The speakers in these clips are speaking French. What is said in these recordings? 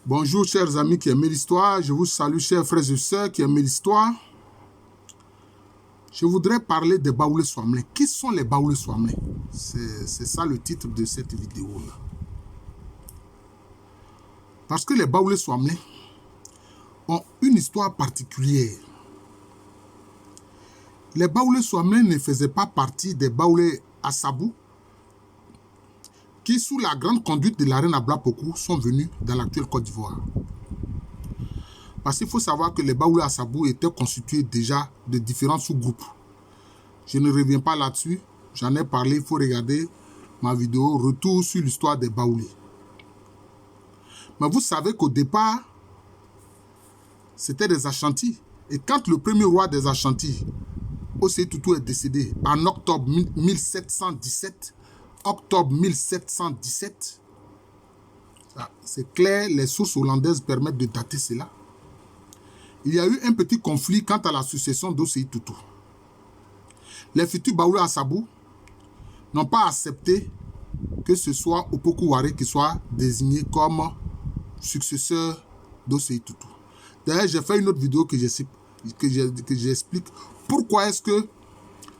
Bonjour chers amis qui aiment l'histoire, je vous salue chers frères et sœurs qui aiment l'histoire. Je voudrais parler des Baoulé Soamlé. Qui sont les Baoulé Soamlé? C'est ça le titre de cette vidéo-là. Parce que les Baoulé Soamlé ont une histoire particulière. Les Baoulé Soamlé ne faisaient pas partie des Baoulé Assabou qui, sous la grande conduite de la reine Abla Pokou, sont venus dans l'actuelle Côte d'Ivoire. Parce qu'il faut savoir que les Baoulé Assabou étaient constitués déjà de différents sous-groupes. Je ne reviens pas là-dessus, j'en ai parlé, il faut regarder ma vidéo « Retour sur l'histoire des Baoulé ». Mais vous savez qu'au départ, c'était des Ashanti. Et quand le premier roi des Ashanti, Osei Tutu, est décédé en octobre 1717, c'est clair, les sources hollandaises permettent de dater cela. Il y a eu un petit conflit quant à la succession d'Osei Tutu. Les futurs Baoulé Assabou n'ont pas accepté que ce soit Opoku Ware qui soit désigné comme successeur d'Osei Tutu. D'ailleurs, j'ai fait une autre vidéo que j'explique pourquoi est-ce que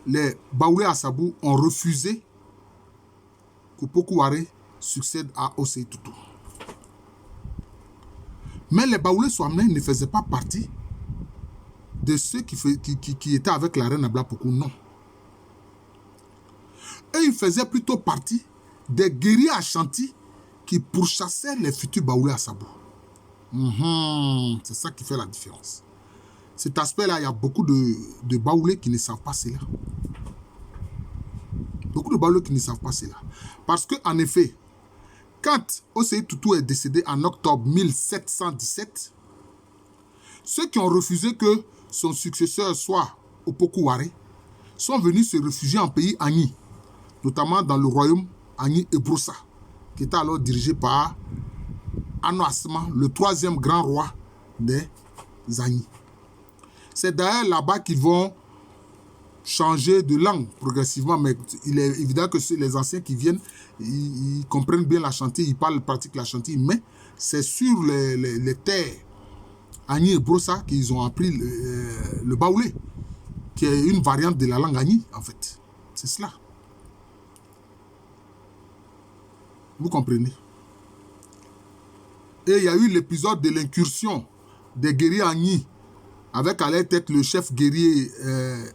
les Baoulé Assabou ont refusé qu'Opoku Ware succède à Osei Tutu. Mais les Baoulé Soamlé ne faisaient pas partie de ceux qui étaient avec la reine Abla Pokou, non. Et ils faisaient plutôt partie des guerriers Ashanti qui pourchassaient les futurs Baoulé Assabou. C'est ça qui fait la différence. Cet aspect-là, il y a beaucoup de Baoulé qui ne savent pas cela. Beaucoup de Baoulé qui ne savent pas cela. Parce qu'en effet, quand Osei Tutu est décédé en octobre 1717, ceux qui ont refusé que son successeur soit Opoku Ware sont venus se réfugier en pays Agni, notamment dans le royaume Agni Ebrossa, qui était alors dirigé par Ano Asma, le troisième grand roi des Agni. C'est d'ailleurs là-bas qu'ils vont changer de langue progressivement, mais il est évident que les anciens qui viennent, ils comprennent bien l'Ashanti, ils parlent, pratiquent l'Ashanti, mais c'est sur les terres Agni et Brossa qu'ils ont appris le Baoulé, qui est une variante de la langue Agni, en fait. C'est cela. Vous comprenez? Et il y a eu l'épisode de l'incursion des guerriers Agni, avec à leur tête le chef guerrier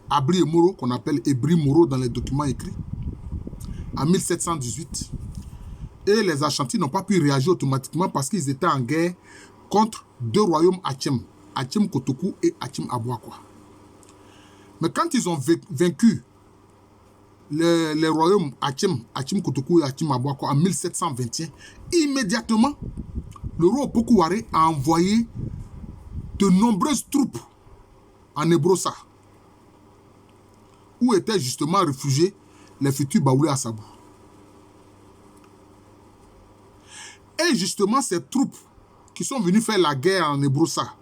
Abri Moro, qu'on appelle Ebri Moro dans les documents écrits, en 1718. Et les Ashanti n'ont pas pu réagir automatiquement parce qu'ils étaient en guerre contre deux royaumes Achem, Achem Kotokou et Achem Abouakwa. Mais quand ils ont vaincu les royaumes Achem Kotokou et Achem Abouakwa en 1721, immédiatement, le roi Opoku Ware a envoyé de nombreuses troupes en Ebrossa, où étaient justement réfugiés les futurs Baoulé Assabou. Et justement, ces troupes qui sont venues faire la guerre en Ebrossa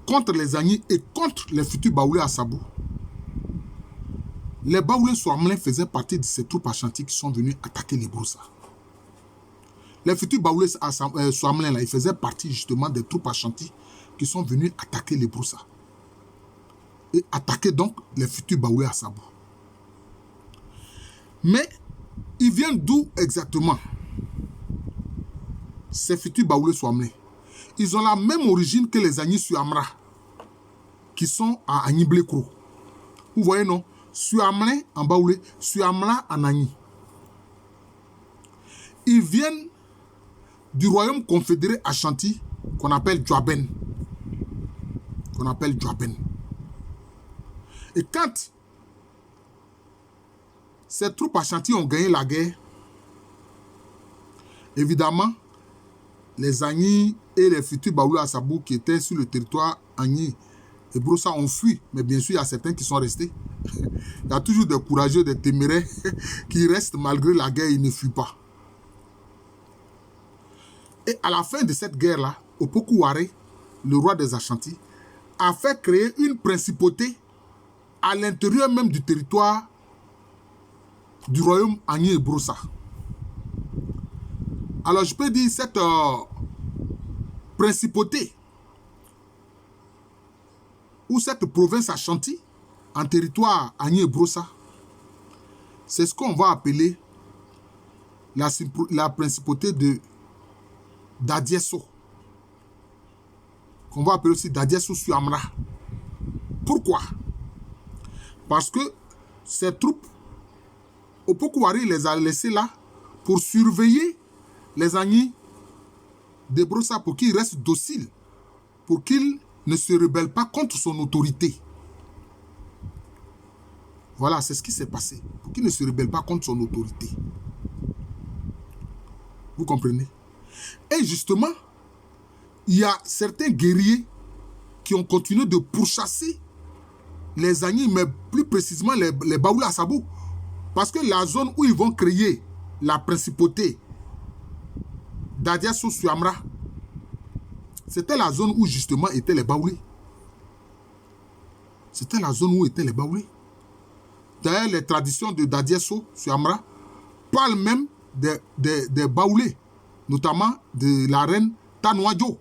contre les Agni et contre les futurs Baoulé Assabou, les Baoulé Soamlé faisaient partie de ces troupes Ashanti qui sont venues attaquer l'Ebrossa. Les futurs Baoulé Soamlé, là, ils faisaient partie justement des troupes Ashanti qui sont venus attaquer les Broussa. Et attaquer donc les futurs Baoulé Assabou. Mais ils viennent d'où exactement? Ces futurs Baoulé Soamlé. Ils ont la même origine que les Agni Suamra, qui sont à Agni Blekro. Vous voyez, non? Suamlé en Baoulé, Suamra en Agni. Ils viennent du royaume confédéré Ashanti qu'on appelle Djoaben. Et quand ces troupes Ashanti ont gagné la guerre, évidemment, les Agni et les futurs Baoulé Assabou qui étaient sur le territoire Agni et Brossa ont fui. Mais bien sûr, il y a certains qui sont restés. Il y a toujours des courageux, des téméraires qui restent malgré la guerre, ils ne fuient pas. Et à la fin de cette guerre-là, Opoku Ware, le roi des Ashanti, a fait créer une principauté à l'intérieur même du territoire du royaume Agni et Brossa. Alors je peux dire cette principauté ou cette province Ashanti en territoire Agni et Brossa, c'est ce qu'on va appeler la principauté de d'Adiesso, qu'on va appeler aussi d'Adiesso Suamra. Pourquoi? Parce que ces troupes, Opoku-Wari les a laissés là pour surveiller les Agni de Brossa, pour qu'ils restent dociles, pour qu'ils ne se rebellent pas contre son autorité. Voilà, c'est ce qui s'est passé. Pour qu'ils ne se rebellent pas contre son autorité. Vous comprenez? Et justement, il y a certains guerriers qui ont continué de pourchasser les Agni, mais plus précisément les Baoulé Assabou. Parce que la zone où ils vont créer la principauté d'Adiesso Suamra, c'était la zone où justement étaient les Baoulé. C'était la zone où étaient les Baoulé. D'ailleurs, les traditions de d'Adiesso Suamra parlent même des Baoulé, notamment de la reine Tanouadjo.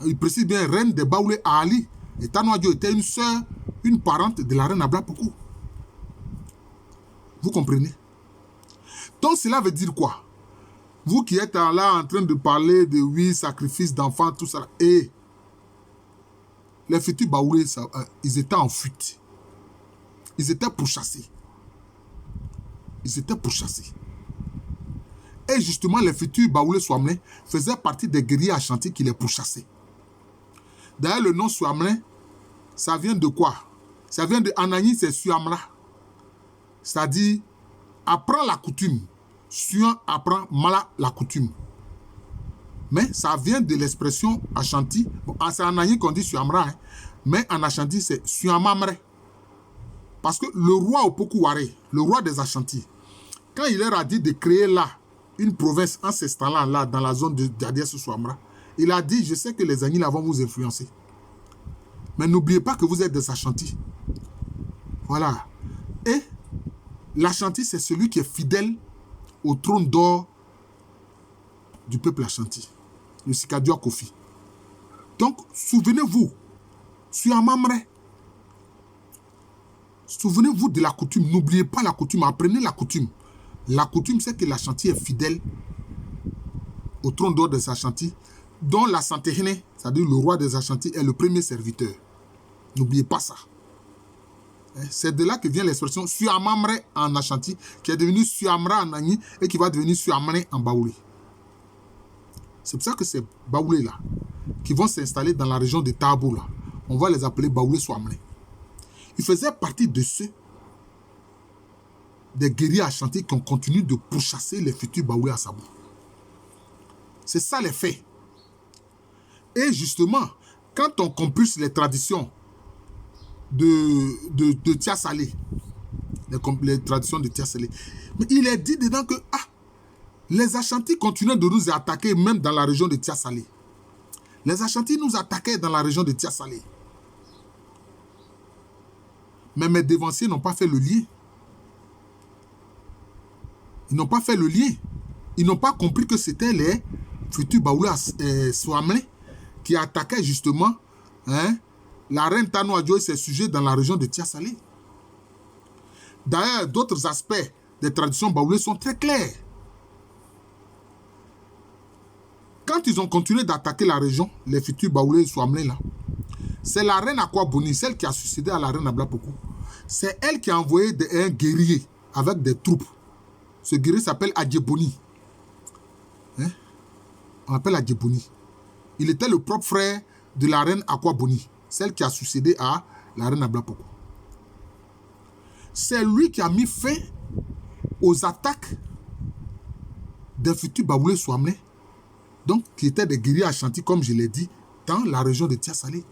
Il précise bien reine des Baoulé à Ali. Et Tanouadjo était une sœur, une parente de la reine Ablapoku. Vous comprenez? Donc cela veut dire quoi? Vous qui êtes là en train de parler de oui, sacrifice d'enfants, tout ça, et les futurs Baoulé, ils étaient en fuite. Ils étaient pourchassés. Ils étaient pourchassés. Et justement, les futurs Baoulé Swamlin faisaient partie des guerriers Ashanti qui les pourchassaient. D'ailleurs, le nom Swamlin, ça vient de quoi? Ça vient de Anani, c'est Suamra. C'est-à-dire, apprends la coutume. Suan apprend Mala la coutume. Mais ça vient de l'expression Ashanti. Bon, c'est en Anani qu'on dit Suamra, hein, mais en Ashanti, c'est Suamamre. Parce que le roi Opoku-Wari, le roi des Ashanti, quand il leur a dit de créer là une province en s'installant là dans la zone d'Adiesso Suamra, il a dit, je sais que les Agni là vont vous influencer. Mais n'oubliez pas que vous êtes des Ashanti. Voilà. Et l'Ashanti, c'est celui qui est fidèle au trône d'or du peuple Ashanti, le Sikadioua Kofi. Donc, souvenez-vous, Suamamre, souvenez-vous de la coutume. N'oubliez pas la coutume. Apprenez la coutume. La coutume, c'est que l'Ashanti est fidèle au trône d'or des Ashanti, dont la Santehene, c'est-à-dire le roi des Ashanti, est le premier serviteur. N'oubliez pas ça. C'est de là que vient l'expression Suamamre en Ashanti, qui est devenu Suamra en Agni et qui va devenir Suamre en Baoulé. C'est pour ça que ces Baoulé là, qui vont s'installer dans la région de Tabou là, on va les appeler Baoulé Suamre. Ils faisaient partie de ceux des guerriers Ashanti qui ont continué de pourchasser les futurs Baoulé Assabou. C'est ça les faits. Et justement, quand on compulse les traditions de Tia Salé, les traditions de Tia Salé, mais il est dit dedans que les Ashanti continuaient de nous attaquer même dans la région de Tia Salé. Les Ashanti nous attaquaient dans la région de Tia Salé. Mais mes dévanciers n'ont pas fait le lien. Ils n'ont pas fait le lien. Ils n'ont pas compris que c'était les futurs Baoulé Swamlin qui attaquaient justement la reine Tanouadjo et ses sujets dans la région de Tia Salé. D'ailleurs, d'autres aspects des traditions Baoulé sont très clairs. Quand ils ont continué d'attaquer la région, les futurs Baoulé Swamlin là, c'est la reine Akwaboni, celle qui a succédé à la reine Ablapoku. C'est elle qui a envoyé un guerrier avec des troupes. Ce guerrier s'appelle Adjeboni. On l'appelle Adjeboni. Il était le propre frère de la reine Akwaboni, celle qui a succédé à la reine Ablapoku. C'est lui qui a mis fin aux attaques des futurs Baoulé Swamlin, donc qui étaient des guerriers Ashanti, comme je l'ai dit, dans la région de Tia Salé.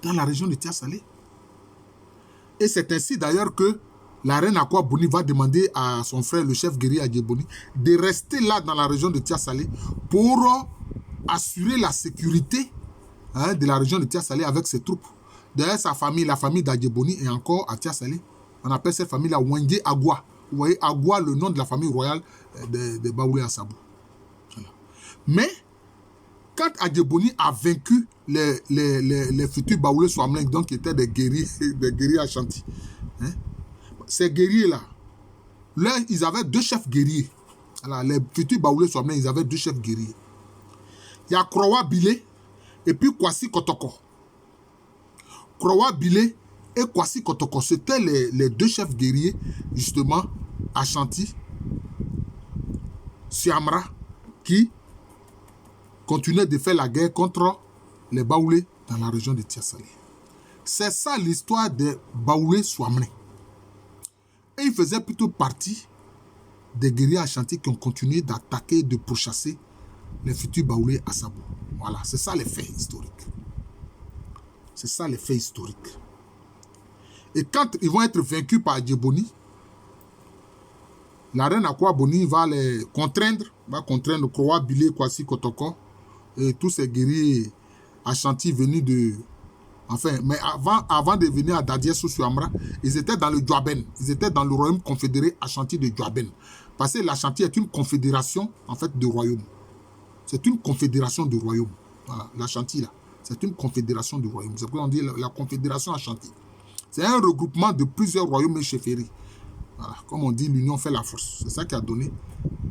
Dans la région de Tia Salé. Et c'est ainsi d'ailleurs que la reine Akwaboni va demander à son frère, le chef guerrier Adjeboni, de rester là dans la région de Tia Salé pour assurer la sécurité de la région de Tia Salé avec ses troupes. D'ailleurs, sa famille, la famille d'Adjeboni, est encore à Tia Salé. On appelle cette famille-là Wenge Agua. Vous voyez, Agua, le nom de la famille royale des Baoulé Assabou. Voilà. Mais Quand Adjeboni a vaincu les futurs Baoulé Swamlin, donc qui étaient des guerriers Ashanti, hein, ces guerriers-là, là, ils avaient deux chefs guerriers. Alors, les futurs Baoulé Swamlin, ils avaient deux chefs guerriers. Il y a Krowa Bilé et puis Kwasi Kotoko. Krowa Bilé et Kwasi Kotoko, c'était les deux chefs guerriers, justement, Ashanti, Siamra, qui continuaient de faire la guerre contre les Baoulés dans la région de Tiasalé. C'est ça l'histoire des Baoulés Swamlin. Et ils faisaient plutôt partie des guerriers Ashanti qui ont continué d'attaquer et de pourchasser les futurs Baoulés à Sabo. Voilà, c'est ça les faits historiques. C'est ça les faits historiques. Et quand ils vont être vaincus par Adjeboni, la reine Akwa Boni va les contraindre, Krowa Bilé, Kwasi Kotoko et tous ces guerriers Ashanti venus de... Enfin, mais avant de venir à Dadié Suamra, ils étaient dans le Djuaben. Ils étaient dans le royaume confédéré Ashanti de Djuaben. Parce que l'Ashanti est une confédération, en fait, de royaumes. C'est une confédération de royaumes. Voilà, l'Ashanti, là, c'est une confédération de royaumes. C'est pourquoi on dit la confédération Ashanti. C'est un regroupement de plusieurs royaumes et chefferies. Voilà, comme on dit, l'union fait la force. C'est ça qui a donné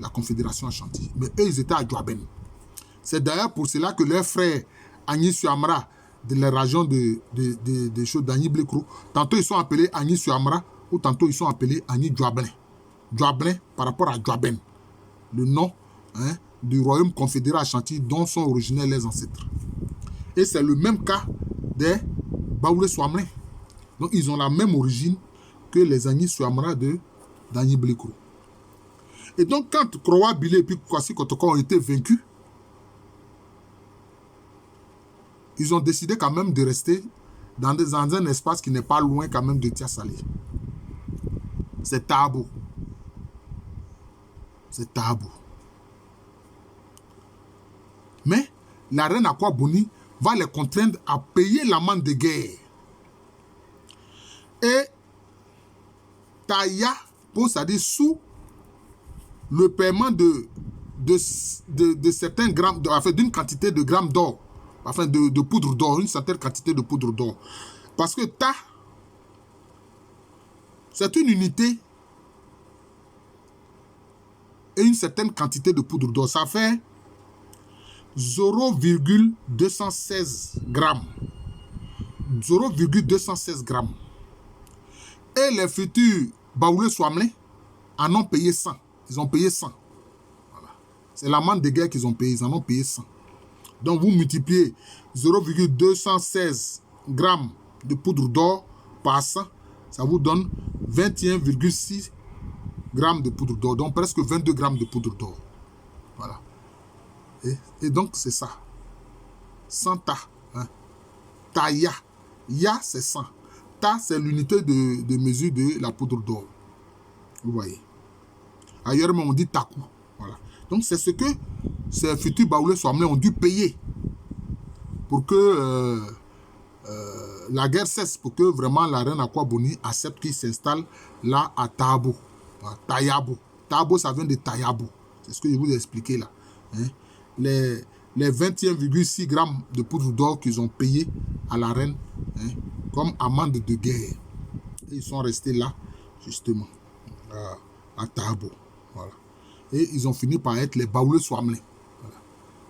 la confédération Ashanti. Mais eux, ils étaient à Djuaben. C'est d'ailleurs pour cela que leurs frères Agni Suamra, de la région de choses d'Agni Blekrou, tantôt ils sont appelés Agni Suamra ou tantôt ils sont appelés Agni Djuaben. Djuaben par rapport à Djuaben, le nom, hein, du royaume confédéré Ashanti dont sont originaires les ancêtres. Et c'est le même cas des Baoulé Swamlin. Donc ils ont la même origine que les Agni Suamra d'Agni Blekrou. Et donc quand Krowa Bilé et puis Kwasi Kotoko ont été vaincus, ils ont décidé quand même de rester dans un espace qui n'est pas loin quand même de Tiasalé. C'est Tabo. C'est Tabo. Mais la reine Akwa Boni va les contraindre à payer l'amende de guerre. Et Taya, c'est-à-dire sous le paiement de certains grammes, enfin d'une quantité de grammes d'or, enfin de poudre d'or, une certaine quantité de poudre d'or. Parce que Ta, c'est une unité et une certaine quantité de poudre d'or. Ça fait 0,216 grammes. 0,216 grammes. Et les futurs Baoulé Swamlin en ont payé 100. Ils ont payé 100. Voilà. C'est l'amende de guerre qu'ils ont payé. Ils en ont payé 100. Donc vous multipliez 0,216 grammes de poudre d'or par 100, ça vous donne 21,6 grammes de poudre d'or. Donc presque 22 grammes de poudre d'or. Voilà. Et donc c'est ça. 100 ta. Hein. Ta ya. Ya c'est 100. Ta c'est l'unité de mesure de la poudre d'or. Vous voyez. Ailleurs on dit taku. Voilà. Donc c'est ce que ces futurs Baoulé Swamlin ont dû payer pour que la guerre cesse, pour que vraiment la reine Akwa Boni accepte qu'il s'installe là à Tabo. Tayabo. Tabo, ça vient de Tayabo. C'est ce que je vous ai expliqué là. Hein? Les 21,6 grammes de poudre d'or qu'ils ont payé à la reine, hein, comme amende de guerre. Et ils sont restés là, justement, à Tabo. Voilà. Et ils ont fini par être les Baoulé Swamlin. Voilà.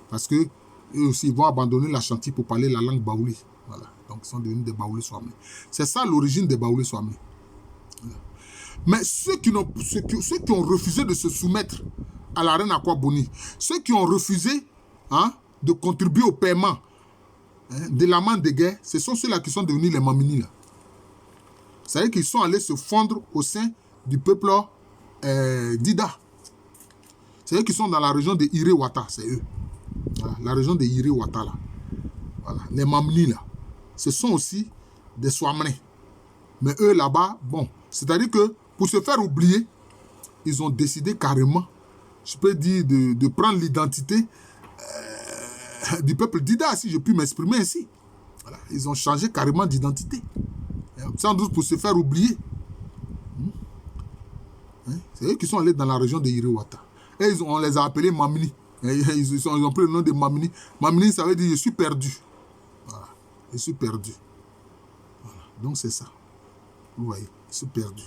Parce que eux aussi, ils vont abandonner l'Ashanti pour parler la langue Baoulé. Voilà. Donc, ils sont devenus des Baoulé Swamlin. C'est ça l'origine des Baoulé Swamlin. Voilà. Mais ceux qui ont refusé de se soumettre à la reine Akwa Boni, ceux qui ont refusé, hein, de contribuer au paiement, hein, de l'amende de guerre, ce sont ceux-là qui sont devenus les Mamini. Là. C'est-à-dire qu'ils sont allés se fondre au sein du peuple Dida. C'est-à-dire qu'ils sont dans la région de Iré-Wata, c'est eux. Voilà, la région de Iré-Wata, là. Voilà, les Mamni, là. Ce sont aussi des Swamlin. Mais eux, là-bas, bon, c'est-à-dire que pour se faire oublier, ils ont décidé carrément, je peux dire, de prendre l'identité du peuple Dida, si je puis m'exprimer ainsi. Voilà, ils ont changé carrément d'identité. Sans doute pour se faire oublier. Hein? C'est eux qui sont allés dans la région de Iré-Wata. Et on les a appelés Mamni. Ils ont pris le nom de Mamini. Mamini, ça veut dire je suis perdu. Voilà. Je suis perdu. Voilà. Donc c'est ça. Vous voyez, je suis perdu.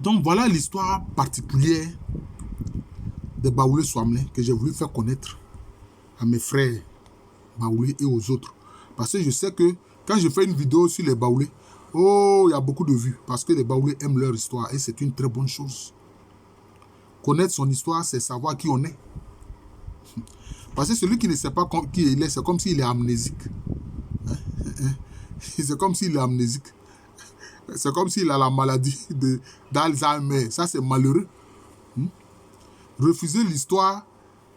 Donc voilà l'histoire particulière de Baoulé Souamlé que j'ai voulu faire connaître à mes frères Baoulé et aux autres. Parce que je sais que quand je fais une vidéo sur les Baoulés, oh, il y a beaucoup de vues. Parce que les Baoulés aiment leur histoire et c'est une très bonne chose. Connaître son histoire, c'est savoir qui on est. Parce que celui qui ne sait pas qui il est, c'est comme s'il est amnésique. C'est comme s'il est amnésique. C'est comme s'il a la maladie d'Alzheimer. Ça, c'est malheureux. Refuser l'histoire,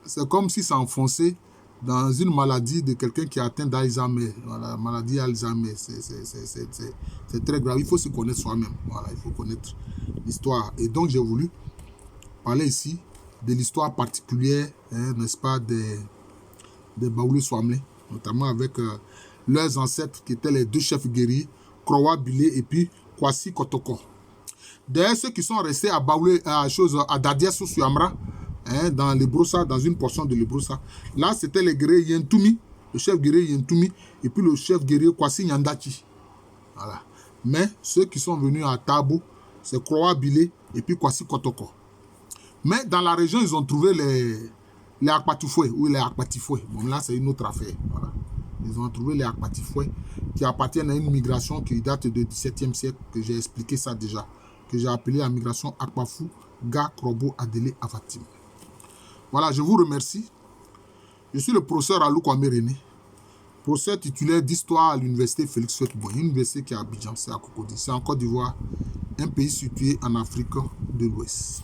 c'est comme si s'enfoncer dans une maladie de quelqu'un qui est atteint d'Alzheimer. Voilà, la maladie d'Alzheimer, c'est très grave. Il faut se connaître soi-même. Voilà, il faut connaître l'histoire. Et donc, j'ai voulu parler ici de l'histoire particulière, n'est-ce pas, des Baoulé Souamlé, notamment avec leurs ancêtres qui étaient les deux chefs guerriers, Krowa Bilé et puis Kwasi Kotoko. D'ailleurs, ceux qui sont restés à Baoulé, à Dadia Sousuyamra, dans les Broussa, dans une portion de l'Ebroussa, là, c'était les guerriers Yentoumi, le chef guerrier Yentoumi, et puis le chef guerrier Kwasi Nyandachi. Voilà. Mais ceux qui sont venus à Tabo, c'est Krowa Bilé et puis Kwasi Kotoko. Mais dans la région, ils ont trouvé les Akpatifoué ou les Akpatifoué. Bon, là, c'est une autre affaire. Voilà. Ils ont trouvé les Akpatifoué qui appartiennent à une migration qui date du XVIIe siècle, que j'ai expliqué ça déjà, que j'ai appelé la migration Akpafou, Ga, Krobo, Adélé, Avatim. Voilà, je vous remercie. Je suis le professeur Alou Kwame René, professeur titulaire d'histoire à l'université Félix Houphouët-Boigny, une université qui est à Abidjan, c'est à Cocody, c'est en Côte d'Ivoire, un pays situé en Afrique de l'Ouest.